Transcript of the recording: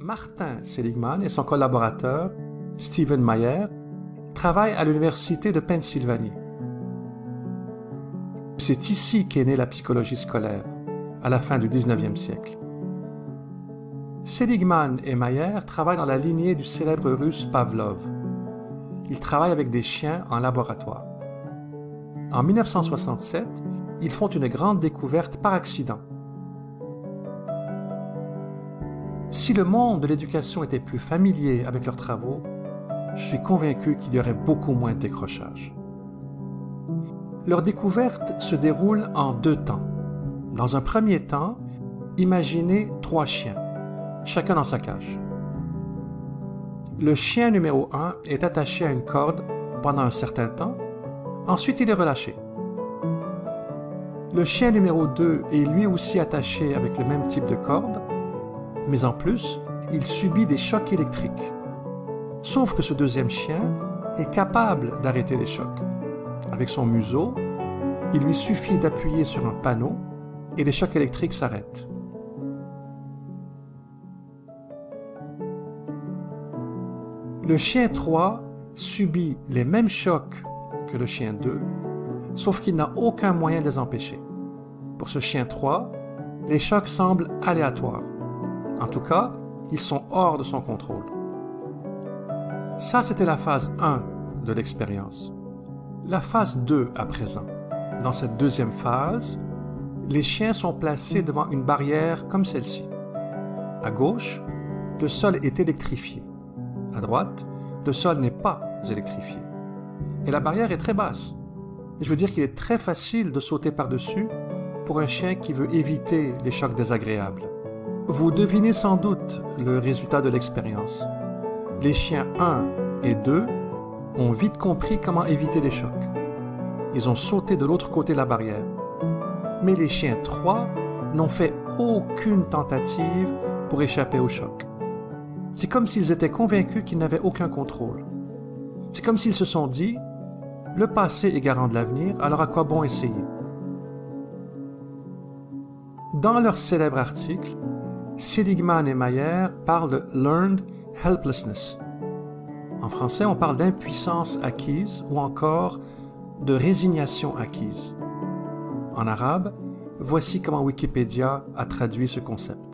Martin Seligman et son collaborateur, Stephen Meyer, travaillent à l'Université de Pennsylvanie. C'est ici qu'est née la psychologie scolaire, à la fin du 19e siècle. Seligman et Meyer travaillent dans la lignée du célèbre russe Pavlov. Ils travaillent avec des chiens en laboratoire. En 1967, ils font une grande découverte par accident. Si le monde de l'éducation était plus familier avec leurs travaux, je suis convaincu qu'il y aurait beaucoup moins de décrochage. Leur découverte se déroule en 2 temps. Dans un premier temps, imaginez 3 chiens, chacun dans sa cage. Le chien numéro 1 est attaché à une corde pendant un certain temps, ensuite il est relâché. Le chien numéro 2 est lui aussi attaché avec le même type de corde, mais en plus, il subit des chocs électriques. Sauf que ce deuxième chien est capable d'arrêter les chocs. Avec son museau, il lui suffit d'appuyer sur un panneau et les chocs électriques s'arrêtent. Le chien 3 subit les mêmes chocs que le chien 2, sauf qu'il n'a aucun moyen de les empêcher. Pour ce chien 3, les chocs semblent aléatoires. En tout cas, ils sont hors de son contrôle. Ça, c'était la phase 1 de l'expérience. La phase 2 à présent. Dans cette deuxième phase, les chiens sont placés devant une barrière comme celle-ci. À gauche, le sol est électrifié. À droite, le sol n'est pas électrifié. Et la barrière est très basse. Je veux dire qu'il est très facile de sauter par-dessus pour un chien qui veut éviter les chocs désagréables. Vous devinez sans doute le résultat de l'expérience. Les chiens 1 et 2 ont vite compris comment éviter les chocs. Ils ont sauté de l'autre côté de la barrière. Mais les chiens 3 n'ont fait aucune tentative pour échapper au choc. C'est comme s'ils étaient convaincus qu'ils n'avaient aucun contrôle. C'est comme s'ils se sont dit « Le passé est garant de l'avenir, alors à quoi bon essayer ?» Dans leur célèbre article, Seligman et Meyer parlent de « learned helplessness ». En français, on parle d'impuissance acquise ou encore de résignation acquise. En arabe, voici comment Wikipédia a traduit ce concept.